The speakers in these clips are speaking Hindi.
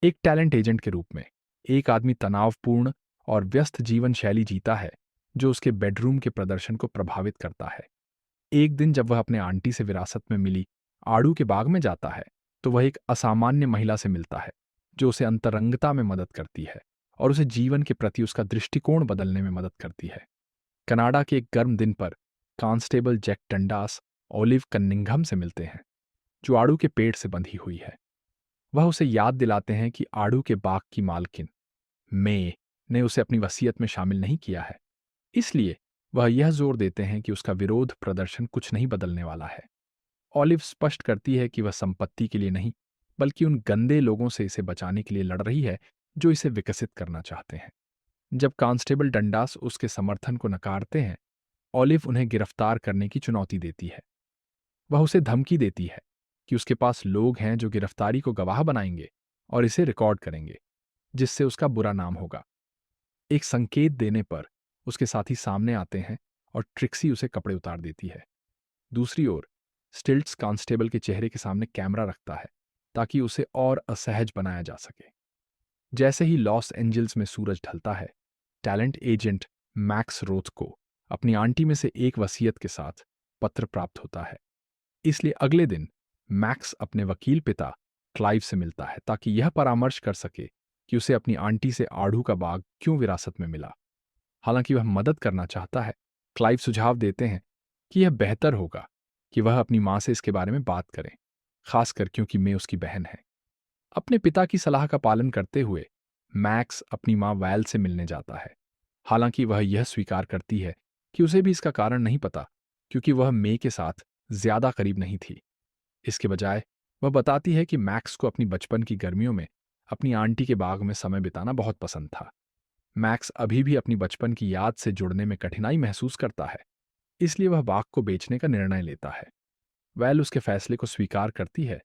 एक टैलेंट एजेंट के रूप में एक आदमी तनावपूर्ण और व्यस्त जीवन शैली जीता है जो उसके बेडरूम के प्रदर्शन को प्रभावित करता है। एक दिन जब वह अपने आंटी से विरासत में मिली आड़ू के बाग में जाता है तो वह एक असामान्य महिला से मिलता है जो उसे अंतरंगता में मदद करती है और उसे जीवन के प्रति उसका दृष्टिकोण बदलने में मदद करती है। कनाडा के एक गर्म दिन पर constable Jack Dundas Olive Cunningham से मिलते हैं जो आड़ू के पेड़ से बंधी हुई है। वह उसे याद दिलाते हैं कि आड़ू के बाग की मालकिन मे ने उसे अपनी वसीयत में शामिल नहीं किया है, इसलिए वह यह जोर देते हैं कि उसका विरोध प्रदर्शन कुछ नहीं बदलने वाला है। ऑलिव स्पष्ट करती है कि वह संपत्ति के लिए नहीं बल्कि उन गंदे लोगों से इसे बचाने के लिए लड़ रही है जो इसे विकसित करना चाहते हैं। जब कांस्टेबल डंडास उसके समर्थन को नकारते हैं, ऑलिव उन्हें गिरफ्तार करने की चुनौती देती है। वह उसे धमकी देती है कि उसके पास लोग हैं जो गिरफ्तारी को गवाह बनाएंगे और इसे रिकॉर्ड करेंगे, जिससे उसका बुरा नाम होगा। एक संकेत देने पर उसके साथी सामने आते हैं और ट्रिक्सी उसे कपड़े उतार देती है। दूसरी ओर स्टिल्ट्स कांस्टेबल के चेहरे के सामने कैमरा रखता है ताकि उसे और असहज बनाया जा सके। जैसे ही लॉस एंजल्स में सूरज ढलता है, टैलेंट एजेंट मैक्स रोथ को अपनी आंटी में से एक वसीयत के साथ पत्र प्राप्त होता है। इसलिए अगले दिन मैक्स अपने वकील पिता क्लाइव से मिलता है ताकि यह परामर्श कर सके कि उसे अपनी आंटी से आड़ू का बाग क्यों विरासत में मिला। हालांकि वह मदद करना चाहता है, क्लाइव सुझाव देते हैं कि यह बेहतर होगा कि वह अपनी मां से इसके बारे में बात करें, खासकर क्योंकि मैं उसकी बहन है। अपने पिता की सलाह का पालन करते हुए मैक्स अपनी मां वैल से मिलने जाता है। हालांकि वह यह स्वीकार करती है कि उसे भी इसका कारण नहीं पता, क्योंकि वह मे के साथ ज्यादा करीब नहीं थी। इसके बजाय वह बताती है कि मैक्स को अपनी बचपन की गर्मियों में अपनी आंटी के बाग में समय बिताना बहुत पसंद था। मैक्स अभी भी अपनी बचपन की याद से जुड़ने में कठिनाई महसूस करता है, इसलिए वह बाग को बेचने का निर्णय लेता है। वैल उसके फैसले को स्वीकार करती है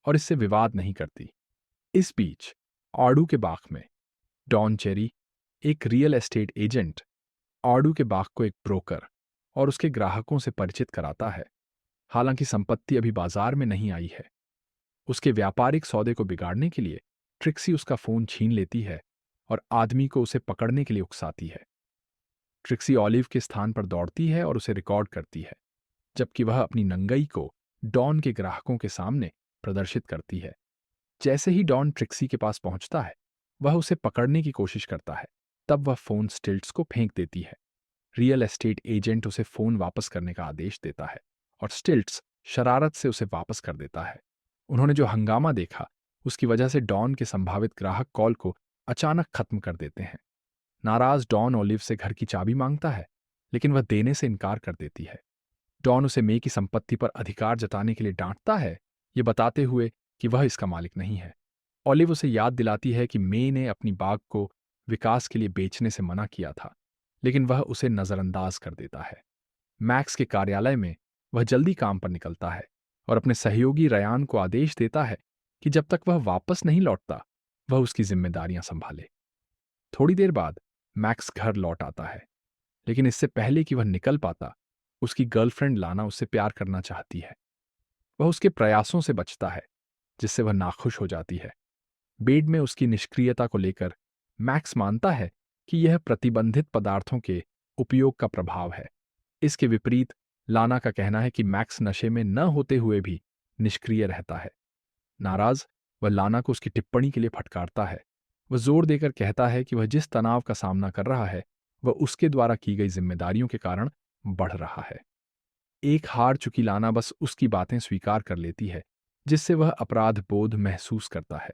और इससे विवाद नहीं करती। इस बीच आड़ू के बाग में डॉन चेरी, एक रियल एस्टेट एजेंट, आड़ू के बाग को एक ब्रोकर और उसके ग्राहकों से परिचित कराता है। हालांकि संपत्ति अभी बाजार में नहीं आई है। उसके व्यापारिक सौदे को बिगाड़ने के लिए ट्रिक्सी उसका फोन छीन लेती है और आदमी को उसे पकड़ने के लिए उकसाती है। ट्रिक्सी ऑलिव के स्थान पर दौड़ती है और उसे रिकॉर्ड करती है, जबकि वह अपनी नंगई को डॉन के ग्राहकों के सामने प्रदर्शित करती है। जैसे ही डॉन ट्रिक्सी के पास पहुंचता है, वह उसे पकड़ने की कोशिश करता है। तब वह फोन स्टिल्ट्स को फेंक देती है। रियल एस्टेट एजेंट उसे फोन वापस करने का आदेश देता है और स्टिल्ट्स शरारत से उसे वापस कर देता है। उन्होंने जो हंगामा देखा उसकी वजह से डॉन के संभावित ग्राहक कॉल को अचानक खत्म कर देते हैं। नाराज डॉन ओलिव से घर की चाबी मांगता है, लेकिन वह देने से इनकार कर देती है। डॉन उसे मे की संपत्ति पर अधिकार जताने के लिए डांटता है, ये बताते हुए कि वह इसका मालिक नहीं है। ओलिव उसे याद दिलाती है कि मे ने अपनी बाग को विकास के लिए बेचने से मना किया था, लेकिन वह उसे नजरअंदाज कर देता है। मैक्स के कार्यालय में वह जल्दी काम पर निकलता है और अपने सहयोगी रयान को आदेश देता है कि जब तक वह वापस नहीं लौटता, वह उसकी जिम्मेदारियां संभाले। थोड़ी देर बाद मैक्स घर लौट आता है, लेकिन इससे पहले कि वह निकल पाता, उसकी गर्लफ्रेंड लाना उससे प्यार करना चाहती है। वह उसके प्रयासों से बचता है, जिससे वह नाखुश हो जाती है। बेड में उसकी निष्क्रियता को लेकर मैक्स मानता है कि यह प्रतिबंधित पदार्थों के उपयोग का प्रभाव है। इसके विपरीत लाना का कहना है कि मैक्स नशे में न होते हुए भी निष्क्रिय रहता है। नाराज, वह लाना को उसकी टिप्पणी के लिए फटकारता है। वह जोर देकर कहता है कि वह जिस तनाव का सामना कर रहा है वह उसके द्वारा की गई जिम्मेदारियों के कारण बढ़ रहा है। एक हार चुकी लाना बस उसकी बातें स्वीकार कर लेती है, जिससे वह अपराध बोध महसूस करता है।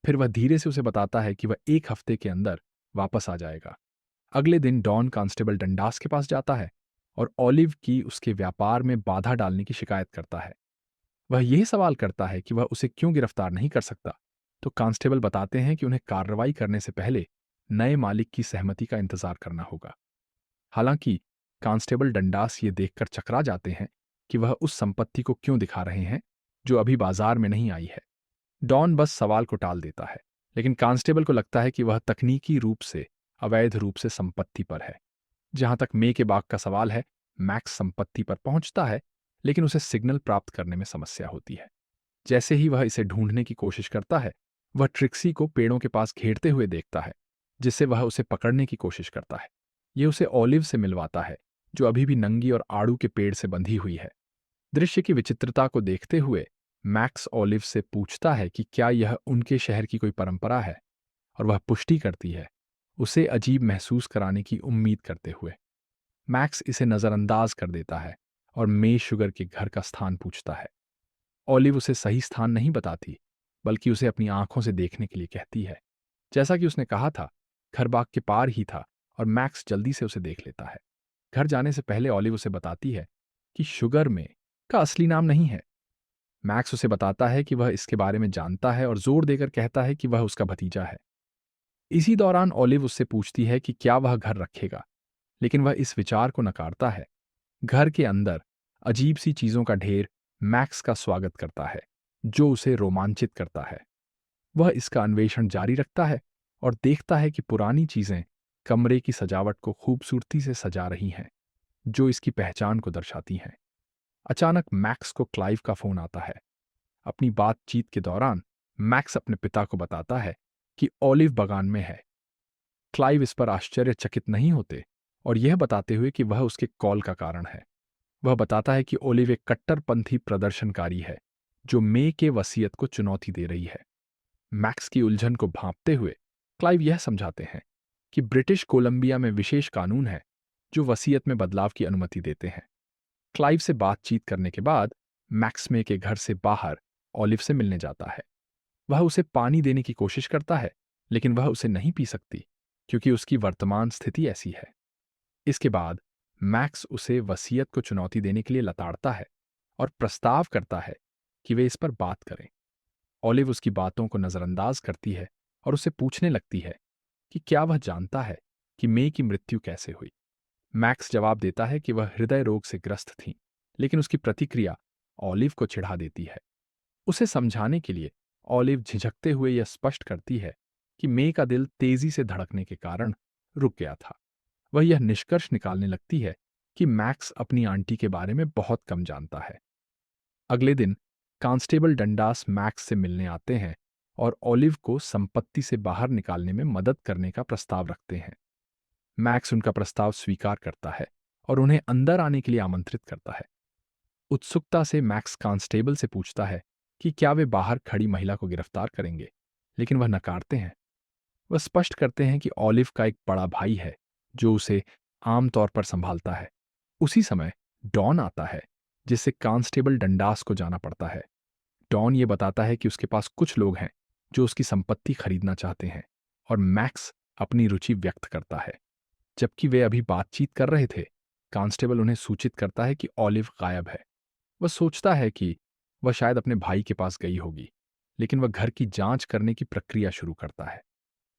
फिर वह धीरे से उसे बताता है कि वह एक हफ्ते के अंदर वापस आ जाएगा। अगले दिन डॉन कांस्टेबल डंडास के पास जाता है और ऑलिव की उसके व्यापार में बाधा डालने की शिकायत करता है। वह यह सवाल करता है कि वह उसे क्यों गिरफ्तार नहीं कर सकता, तो कांस्टेबल बताते हैं कि उन्हें कार्रवाई करने से पहले नए मालिक की सहमति का इंतजार करना होगा। हालांकि कांस्टेबल डंडास ये देखकर चकरा जाते हैं कि वह उस संपत्ति को क्यों दिखा रहे हैं जो अभी बाजार में नहीं आई है। डॉन बस सवाल को टाल देता है, लेकिन कांस्टेबल को लगता है कि वह तकनीकी रूप से अवैध रूप से संपत्ति पर है। जहां तक मे के बाग का सवाल है, मैक्स संपत्ति पर पहुंचता है, लेकिन उसे सिग्नल प्राप्त करने में समस्या होती है। जैसे ही वह इसे ढूंढने की कोशिश करता है, वह ट्रिक्सी को पेड़ों के पास घेरते हुए देखता है, जिससे वह उसे पकड़ने की कोशिश करता है। ये उसे ऑलिव से मिलवाता है, जो अभी भी नंगी और आड़ू के पेड़ से बंधी हुई है। दृश्य की विचित्रता को देखते हुए मैक्स ऑलिव से पूछता है कि क्या यह उनके शहर की कोई परंपरा है, और वह पुष्टि करती है, उसे अजीब महसूस कराने की उम्मीद करते हुए। मैक्स इसे नज़रअंदाज कर देता है और मे शुगर के घर का स्थान पूछता है। ऑलिव उसे सही स्थान नहीं बताती, बल्कि उसे अपनी आंखों से देखने के लिए कहती है। जैसा कि उसने कहा था, घर बाग के पार ही था और मैक्स जल्दी से उसे देख लेता है। घर जाने से पहले ऑलिव उसे बताती है कि शुगर में का असली नाम नहीं है। मैक्स उसे बताता है कि वह इसके बारे में जानता है और जोर देकर कहता है कि वह उसका भतीजा है। इसी दौरान ऑलिव उससे पूछती है कि क्या वह घर रखेगा, लेकिन वह इस विचार को नकारता है। घर के अंदर अजीब सी चीजों का ढेर मैक्स का स्वागत करता है, जो उसे रोमांचित करता है। वह इसका अन्वेषण जारी रखता है और देखता है कि पुरानी चीजें कमरे की सजावट को खूबसूरती से सजा रही हैं, जो इसकी पहचान को दर्शाती हैं। अचानक मैक्स को क्लाइव का फोन आता है। अपनी बातचीत के दौरान मैक्स अपने पिता को बताता है कि ऑलिव बगान में है। क्लाइव इस पर आश्चर्यचकित नहीं होते और यह बताते हुए कि वह उसके कॉल का कारण है। वह बताता है कि ओलिव एक कट्टरपंथी प्रदर्शनकारी है, जो मे के वसीयत को चुनौती दे रही है। मैक्स की उलझन को भांपते हुए क्लाइव यह समझाते हैं कि ब्रिटिश कोलंबिया में विशेष कानून है जो वसीयत में बदलाव की अनुमति देते हैं। क्लाइव से बातचीत करने के बाद मैक्स मे के घर से बाहर ऑलिव से मिलने जाता है। वह उसे पानी देने की कोशिश करता है, लेकिन वह उसे नहीं पी सकती क्योंकि उसकी वर्तमान स्थिति ऐसी है। इसके बाद मैक्स उसे वसीयत को चुनौती देने के लिए लताड़ता है और प्रस्ताव करता है कि वे इस पर बात करें। ऑलिव उसकी बातों को नजरअंदाज करती है और उससे पूछने लगती है कि क्या वह जानता है कि मे की मृत्यु कैसे हुई। मैक्स जवाब देता है कि वह हृदय रोग से ग्रस्त थी, लेकिन उसकी प्रतिक्रिया ऑलिव को चिढ़ा देती है। उसे समझाने के लिए ऑलिव झिझकते हुए यह स्पष्ट करती है कि मे का दिल तेजी से धड़कने के कारण रुक गया था। वह यह निष्कर्ष निकालने लगती है कि मैक्स अपनी आंटी के बारे में बहुत कम जानता है। अगले दिन कांस्टेबल डंडास मैक्स से मिलने आते हैं और ऑलिव को संपत्ति से बाहर निकालने में मदद करने का प्रस्ताव रखते हैं। मैक्स उनका प्रस्ताव स्वीकार करता है और उन्हें अंदर आने के लिए आमंत्रित करता है। उत्सुकता से मैक्स कांस्टेबल से पूछता है कि क्या वे बाहर खड़ी महिला को गिरफ्तार करेंगे, लेकिन वह नकारते हैं। वह स्पष्ट करते हैं कि ऑलिव का एक बड़ा भाई है जो उसे आमतौर पर संभालता है। उसी समय डॉन आता है, जिससे कांस्टेबल डंडास को जाना पड़ता है। डॉन ये बताता है कि उसके पास कुछ लोग हैं जो उसकी संपत्ति खरीदना चाहते हैं, और मैक्स अपनी रुचि व्यक्त करता है। जबकि वे अभी बातचीत कर रहे थे, कांस्टेबल उन्हें सूचित करता है कि ऑलिव गायब है। वह सोचता है कि वह शायद अपने भाई के पास गई होगी, लेकिन वह घर की जांच करने की प्रक्रिया शुरू करता है।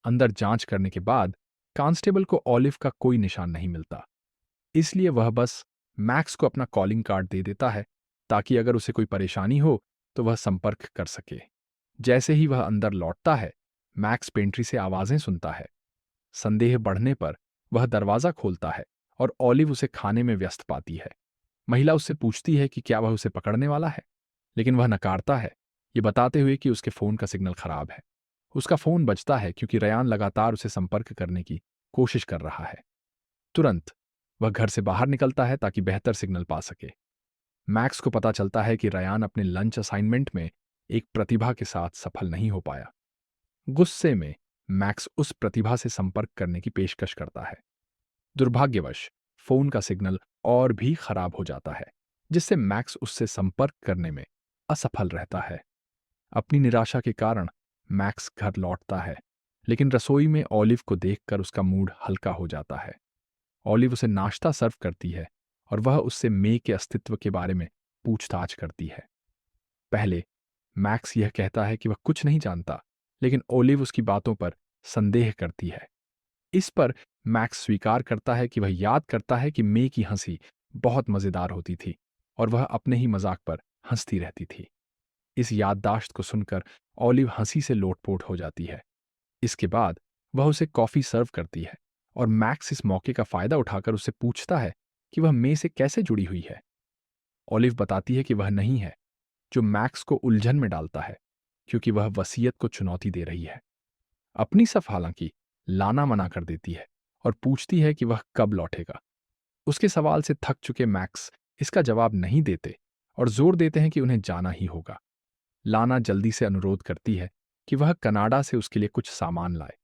अंदर जांच करने के बाद कांस्टेबल को ऑलिव का कोई निशान नहीं मिलता। इसलिए वह बस मैक्स को अपना कॉलिंग कार्ड दे देता है, ताकि अगर उसे कोई परेशानी हो तो वह संपर्क कर सके। जैसे ही वह अंदर लौटता है, मैक्स पेंट्री से आवाजें सुनता है। संदेह बढ़ने पर वह दरवाजा खोलता है और ऑलिव उसे खाने में व्यस्त पाती है। महिला उससे पूछती है कि क्या वह उसे पकड़ने वाला है, लेकिन वह नकारता है, ये बताते हुए कि उसके फोन का सिग्नल खराब है। उसका फोन बजता है क्योंकि रयान लगातार उसे संपर्क करने की कोशिश कर रहा है। तुरंत वह घर से बाहर निकलता है ताकि बेहतर सिग्नल पा सके। मैक्स को पता चलता है कि रयान अपने लंच असाइनमेंट में एक प्रतिभा के साथ सफल नहीं हो पाया। गुस्से में मैक्स उस प्रतिभा से संपर्क करने की पेशकश करता है। दुर्भाग्यवश फोन का सिग्नल और भी खराब हो जाता है, जिससे मैक्स उससे संपर्क करने में असफल रहता है। अपनी निराशा के कारण मैक्स घर लौटता है, लेकिन रसोई में ऑलिव को देखकर उसका मूड हल्का हो जाता है। ऑलिव उसे नाश्ता सर्व करती है और वह उससे मे के अस्तित्व के बारे में पूछताछ करती है। पहले मैक्स यह कहता है कि वह कुछ नहीं जानता, लेकिन ओलिव उसकी बातों पर संदेह करती है। इस पर मैक्स स्वीकार करता है कि वह याद करता है कि मे की हंसी बहुत मजेदार होती थी और वह अपने ही मजाक पर हंसती रहती थी। इस याददाश्त को सुनकर ऑलिव हंसी से लोटपोट हो जाती है। इसके बाद वह उसे कॉफी सर्व करती है और मैक्स इस मौके का फायदा उठाकर उससे पूछता है कि वह मे से कैसे जुड़ी हुई है। ऑलिव बताती है कि वह नहीं है, जो मैक्स को उलझन में डालता है, क्योंकि वह वसीयत को चुनौती दे रही है। अपनी सफ हालांकि लाना मना कर देती है और पूछती है कि वह कब लौटेगा। उसके सवाल से थक चुके मैक्स इसका जवाब नहीं देते और जोर देते हैं कि उन्हें जाना ही होगा। लाना जल्दी से अनुरोध करती है कि वह कनाडा से उसके लिए कुछ सामान लाए।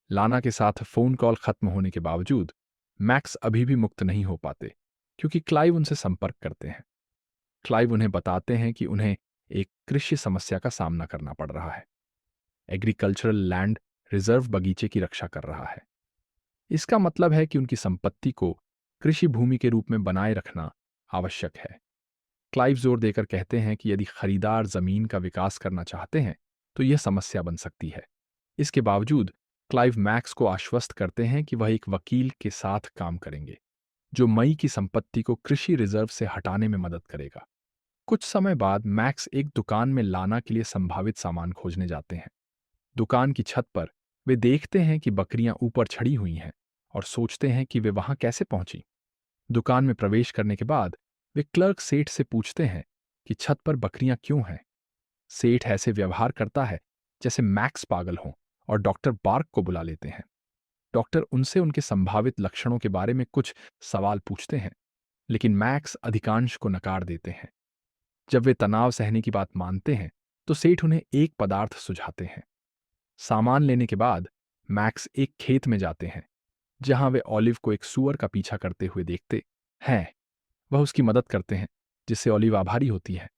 लाना के साथ फोन कॉल खत्म होने के बावजूद मैक्स अभी भी मुक्त नहीं हो पाते, क्योंकि क्लाइव उनसे संपर्क करते हैं। क्लाइव उन्हें बताते हैं कि उन्हें एक कृषि समस्या का सामना करना पड़ रहा है। एग्रीकल्चरल लैंड रिजर्व बगीचे की रक्षा कर रहा है। इसका मतलब है कि उनकी संपत्ति को कृषि भूमि के रूप में बनाए रखना आवश्यक है। क्लाइव जोर देकर कहते हैं कि यदि खरीदार जमीन का विकास करना चाहते हैं तो यह समस्या बन सकती है। इसके बावजूद क्लाइव मैक्स को आश्वस्त करते हैं कि वह एक वकील के साथ काम करेंगे जो मई की संपत्ति को कृषि रिजर्व से हटाने में मदद करेगा। कुछ समय बाद मैक्स एक दुकान में लाना के लिए संभावित सामान खोजने जाते हैं। दुकान की छत पर वे देखते हैं कि बकरियां ऊपर चढ़ी हुई हैं और सोचते हैं कि वे वहां कैसे पहुंची। दुकान में प्रवेश करने के बाद वे क्लर्क सेठ से पूछते हैं कि छत पर बकरियां क्यों हैं। सेठ ऐसे व्यवहार करता है जैसे मैक्स पागल हों और डॉक्टर बार्क को बुला लेते हैं। डॉक्टर उनसे उनके संभावित लक्षणों के बारे में कुछ सवाल पूछते हैं, लेकिन मैक्स अधिकांश को नकार देते हैं। जब वे तनाव सहने की बात मानते हैं तो सेठ उन्हें एक पदार्थ सुझाते हैं। सामान लेने के बाद मैक्स एक खेत में जाते हैं जहां वे ऑलिव को एक सूअर का पीछा करते हुए देखते हैं। वह उसकी मदद करते हैं, जिससे ऑलिव आभारी होती है।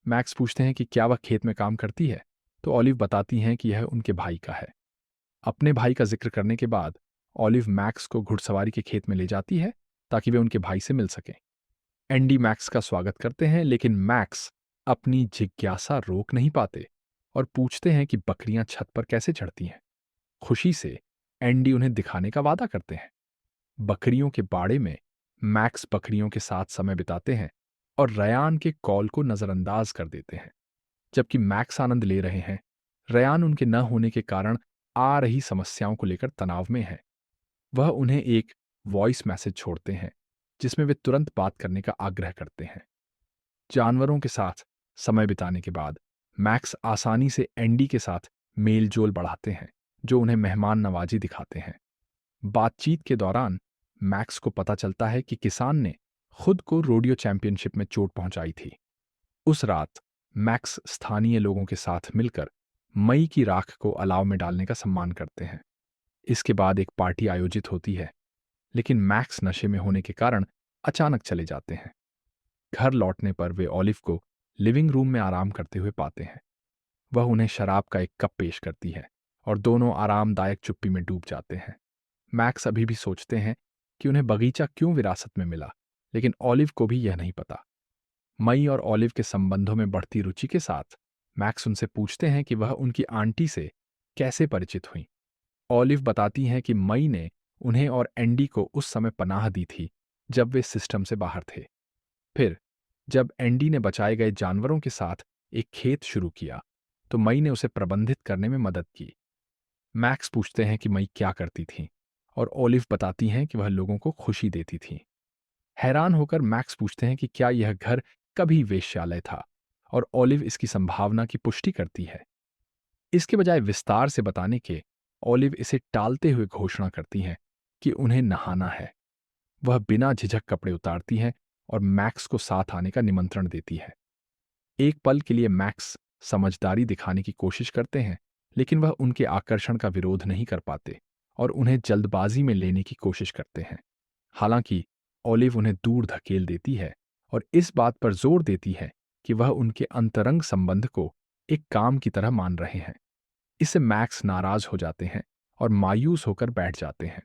मैक्स पूछते हैं कि क्या वह खेत में काम करती है, तो ऑलिव बताती हैं कि यह उनके भाई का है। अपने भाई का जिक्र करने के बाद ऑलिव मैक्स को घुड़सवारी के खेत में ले जाती है ताकि वे उनके भाई से मिल सकें। एंडी मैक्स का स्वागत करते हैं, लेकिन मैक्स अपनी जिज्ञासा रोक नहीं पाते और पूछते हैं कि बकरियां छत पर कैसे चढ़ती हैं। खुशी से एंडी उन्हें दिखाने का वादा करते हैं। बकरियों के बाड़े में मैक्स बकरियों के साथ समय बिताते हैं और रयान के कॉल को नजरअंदाज कर देते हैं। जबकि मैक्स आनंद ले रहे हैं, रयान उनके न होने के कारण आ रही समस्याओं को लेकर तनाव में है। वह उन्हें एक वॉइस मैसेज छोड़ते हैं जिसमें वे तुरंत बात करने का आग्रह करते हैं। जानवरों के साथ समय बिताने के बाद मैक्स आसानी से एंडी के साथ मेल जोल बढ़ाते हैं, जो उन्हें मेहमान नवाजी दिखाते हैं। बातचीत के दौरान मैक्स को पता चलता है कि किसान ने खुद को रोडियो चैंपियनशिप में चोट पहुंचाई थी। उस रात मैक्स स्थानीय लोगों के साथ मिलकर मई की राख को अलाव में डालने का सम्मान करते हैं। इसके बाद एक पार्टी आयोजित होती है, लेकिन मैक्स नशे में होने के कारण अचानक चले जाते हैं। घर लौटने पर वे ऑलिव को लिविंग रूम में आराम करते हुए पाते हैं। वह उन्हें शराब का एक कप पेश करती है और दोनों आरामदायक चुप्पी में डूब जाते हैं। मैक्स अभी भी सोचते हैं कि उन्हें बगीचा क्यों विरासत में मिला, लेकिन ऑलिव को भी यह नहीं पता। मई और ऑलिव के संबंधों में बढ़ती रुचि के साथ मैक्स उनसे पूछते हैं कि वह उनकी आंटी से कैसे परिचित हुई। ऑलिव बताती हैं कि मई ने उन्हें और एंडी को उस समय पनाह दी थी जब वे सिस्टम से बाहर थे। फिर जब एंडी ने बचाए गए जानवरों के साथ एक खेत शुरू किया तो मई ने उसे प्रबंधित करने में मदद की। मैक्स पूछते हैं कि मई क्या करती थी और ऑलिव बताती हैं कि वह लोगों को खुशी देती थी। हैरान होकर मैक्स पूछते हैं कि क्या यह घर कभी वेश्यालय था, और ऑलिव इसकी संभावना की पुष्टि करती है। इसके बजाय विस्तार से बताने के ऑलिव इसे टालते हुए घोषणा करती हैं कि उन्हें नहाना है। वह बिना झिझक कपड़े उतारती हैं और मैक्स को साथ आने का निमंत्रण देती है। एक पल के लिए मैक्स समझदारी दिखाने की कोशिश करते हैं, लेकिन वह उनके आकर्षण का विरोध नहीं कर पाते और उन्हें जल्दबाजी में लेने की कोशिश करते हैं। हालांकि ऑलिव उन्हें दूर धकेल देती है और इस बात पर जोर देती है कि वह उनके अंतरंग संबंध को एक काम की तरह मान रहे हैं। इससे मैक्स नाराज हो जाते हैं और मायूस होकर बैठ जाते हैं।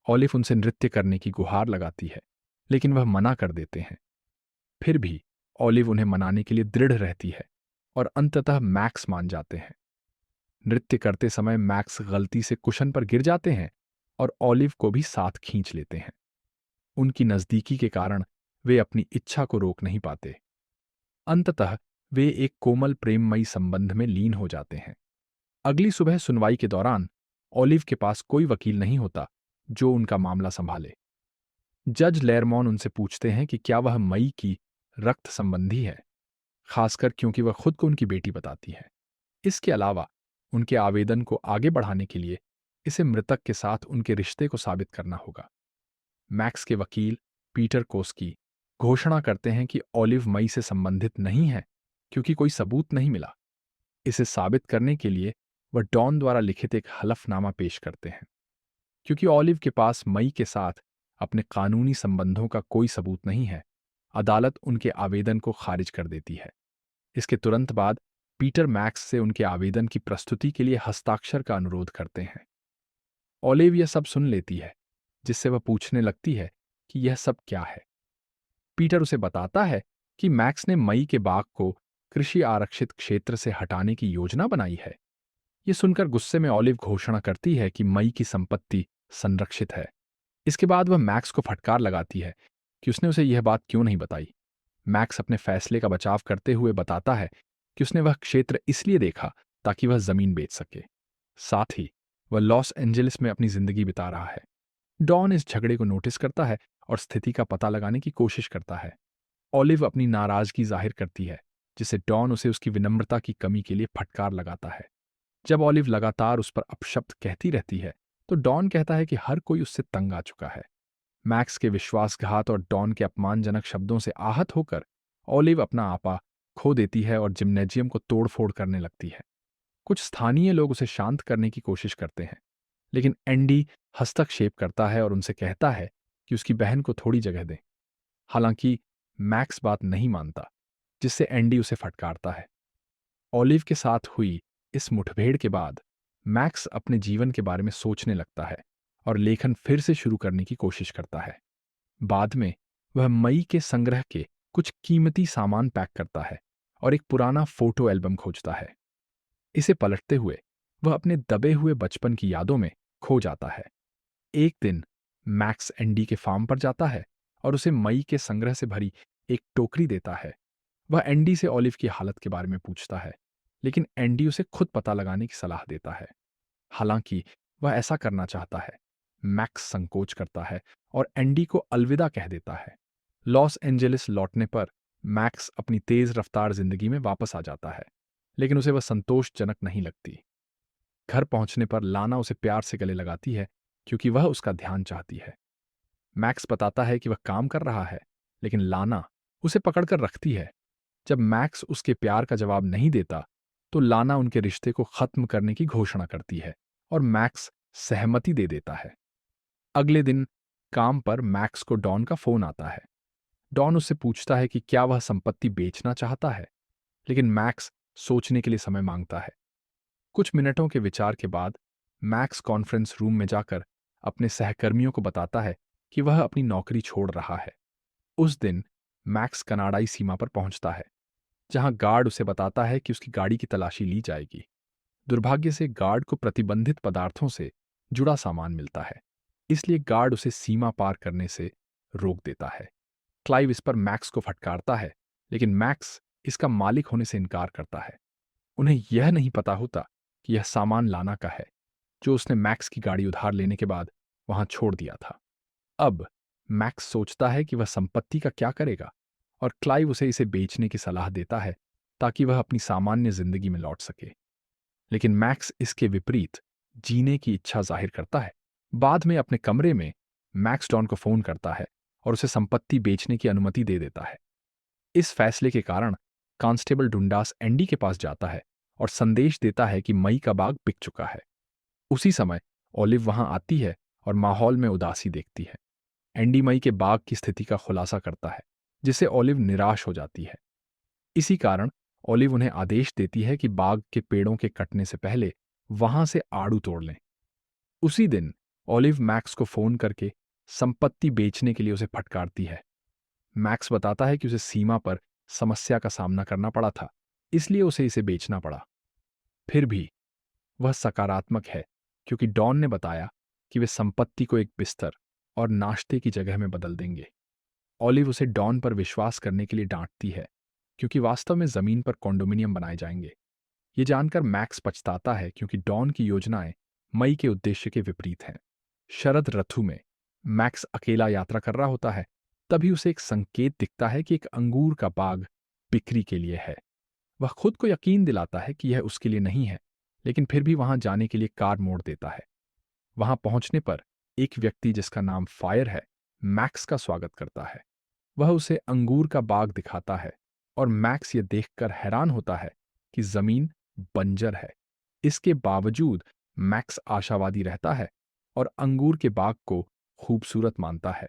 ऑलिव उनसे नृत्य करने की गुहार लगाती है, लेकिन वह मना कर देते हैं। फिर भी ऑलिव उन्हें मनाने के लिए दृढ़ रहती है और अंततः मैक्स मान जाते हैं। नृत्य करते समय मैक्स गलती से कुशन पर गिर जाते हैं और ऑलिव को भी साथ खींच लेते हैं। उनकी नजदीकी के कारण वे अपनी इच्छा को रोक नहीं पाते। अंततः वे एक कोमल प्रेममयी संबंध में लीन हो जाते हैं। अगली सुबह सुनवाई के दौरान ऑलिव के पास कोई वकील नहीं होता जो उनका मामला संभाले। जज लेरमॉन उनसे पूछते हैं कि क्या वह मई की रक्त संबंधी है, खासकर क्योंकि वह खुद को उनकी बेटी बताती है। इसके अलावा उनके आवेदन को आगे बढ़ाने के लिए इसे मृतक के साथ उनके रिश्ते को साबित करना होगा। मैक्स के वकील पीटर कोस्की घोषणा करते हैं कि ऑलिव मई से संबंधित नहीं है क्योंकि कोई सबूत नहीं मिला। इसे साबित करने के लिए वह डॉन द्वारा लिखित एक हलफनामा पेश करते हैं। क्योंकि ऑलिव के पास मई के साथ अपने कानूनी संबंधों का कोई सबूत नहीं है, अदालत उनके आवेदन को खारिज कर देती है। इसके तुरंत बाद पीटर मैक्स से उनके आवेदन की प्रस्तुति के लिए हस्ताक्षर का अनुरोध करते हैं। ऑलिव यह सब सुन लेती है, जिससे वह पूछने लगती है कि यह सब क्या है। पीटर उसे बताता है कि मैक्स ने मई के बाग को कृषि आरक्षित क्षेत्र से हटाने की योजना बनाई है। ये सुनकर गुस्से में ऑलिव घोषणा करती है कि मई की संपत्ति संरक्षित है। इसके बाद वह मैक्स को फटकार लगाती है कि उसने उसे यह बात क्यों नहीं बताई। मैक्स अपने फैसले का बचाव करते हुए बताता है कि उसने वह क्षेत्र इसलिए देखा ताकि वह जमीन बेच सके। साथ ही वह लॉस एंजलिस में अपनी जिंदगी बिता रहा है। डॉन इस झगड़े को नोटिस करता है और स्थिति का पता लगाने की कोशिश करता है। ऑलिव अपनी नाराजगी जाहिर करती है, जिससे डॉन उसे उसकी विनम्रता की कमी के लिए फटकार लगाता है। जब ऑलिव लगातार उस पर अपशब्द कहती रहती है, तो डॉन कहता है कि हर कोई उससे तंग आ चुका है। मैक्स के विश्वासघात और डॉन के अपमानजनक शब्दों से आहत होकर ऑलिव अपना आपा खो देती है और जिम्नेजियम को तोड़फोड़ करने लगती है। कुछ स्थानीय लोग उसे शांत करने की कोशिश करते हैं, लेकिन एंडी हस्तक्षेप करता है और उनसे कहता है कि उसकी बहन को थोड़ी जगह दें। हालांकि मैक्स बात नहीं मानता, जिससे एंडी उसे फटकारता है। ऑलिव के साथ हुई इस मुठभेड़ के बाद मैक्स अपने जीवन के बारे में सोचने लगता है और लेखन फिर से शुरू करने की कोशिश करता है। बाद में वह मई के संग्रह के कुछ कीमती सामान पैक करता है और एक पुराना फोटो एल्बम खोजता है। इसे पलटते हुए वह अपने दबे हुए बचपन की यादों में खो जाता है। एक दिन मैक्स एंडी के फार्म पर जाता है और उसे मई के संग्रह से भरी एक टोकरी देता है। वह एंडी से ऑलिव की हालत के बारे में पूछता है, लेकिन एंडी उसे खुद पता लगाने की सलाह देता है। हालांकि वह ऐसा करना चाहता है, मैक्स संकोच करता है और एंडी को अलविदा कह देता है। लॉस एंजलिस लौटने पर मैक्स अपनी तेज रफ्तार जिंदगी में वापस आ जाता है, लेकिन उसे वह संतोषजनक नहीं लगती। घर पहुंचने पर लाना उसे प्यार से गले लगाती है क्योंकि वह उसका ध्यान चाहती है। मैक्स बताता है कि वह काम कर रहा है, लेकिन लाना उसे पकड़कर रखती है। जब मैक्स उसके प्यार का जवाब नहीं देता, तो लाना उनके रिश्ते को खत्म करने की घोषणा करती है और मैक्स सहमति दे देता है। अगले दिन काम पर मैक्स को डॉन का फोन आता है। डॉन उससे पूछता है कि क्या वह संपत्ति बेचना चाहता है, लेकिन मैक्स सोचने के लिए समय मांगता है। कुछ मिनटों के विचार के बाद मैक्स कॉन्फ्रेंस रूम में जाकर अपने सहकर्मियों को बताता है कि वह अपनी नौकरी छोड़ रहा है। उस दिन मैक्स कनाडाई सीमा पर पहुंचता है, जहां गार्ड उसे बताता है कि उसकी गाड़ी की तलाशी ली जाएगी। दुर्भाग्य से गार्ड को प्रतिबंधित पदार्थों से जुड़ा सामान मिलता है, इसलिए गार्ड उसे सीमा पार करने से रोक देता है। क्लाइव इस पर मैक्स को फटकारता है, लेकिन मैक्स इसका मालिक होने से इनकार करता है। उन्हें यह नहीं पता होता कि यह सामान लाना का है, जो उसने मैक्स की गाड़ी उधार लेने के बाद वहां छोड़ दिया था। अब मैक्स सोचता है कि वह संपत्ति का क्या करेगा और क्लाइव उसे इसे बेचने की सलाह देता है ताकि वह अपनी सामान्य जिंदगी में लौट सके। लेकिन मैक्स इसके विपरीत जीने की इच्छा जाहिर करता है। बाद में अपने कमरे में मैक्स डॉन को फोन करता है और उसे संपत्ति बेचने की अनुमति दे देता है। इस फैसले के कारण कांस्टेबल डुंडास एंडी के पास जाता है और संदेश देता है कि मई का बाग बिक चुका है। उसी समय ऑलिव वहां आती है और माहौल में उदासी देखती है। एंडी मई के बाग की स्थिति का खुलासा करता है, जिससे ऑलिव निराश हो जाती है। इसी कारण ऑलिव उन्हें आदेश देती है कि बाग के पेड़ों के कटने से पहले वहां से आड़ू तोड़ लें। उसी दिन ऑलिव मैक्स को फोन करके संपत्ति बेचने के लिए उसे फटकारती है। मैक्स बताता है कि उसे सीमा पर समस्या का सामना करना पड़ा था, इसलिए उसे इसे बेचना पड़ा। फिर भी वह सकारात्मक है क्योंकि डॉन ने बताया कि वे संपत्ति को एक बिस्तर और नाश्ते की जगह में बदल देंगे। ऑलिव उसे डॉन पर विश्वास करने के लिए डांटती है क्योंकि वास्तव में जमीन पर कॉन्डोमिनियम बनाए जाएंगे। ये जानकर मैक्स पछताता है क्योंकि डॉन की योजनाएं मई के उद्देश्य के विपरीत हैं। शरद ऋतु में मैक्स अकेला यात्रा कर रहा होता है, तभी उसे एक संकेत दिखता है कि एक अंगूर का बाग बिक्री के लिए है। वह खुद को यकीन दिलाता है कि यह उसके लिए नहीं है, लेकिन फिर भी वहां जाने के लिए कार मोड़ देता है। वहां पहुंचने पर एक व्यक्ति जिसका नाम फायर है, मैक्स का स्वागत करता है। वह उसे अंगूर का बाग दिखाता है और मैक्स ये देखकर हैरान होता है कि जमीन बंजर है। इसके बावजूद मैक्स आशावादी रहता है और अंगूर के बाग को खूबसूरत मानता है।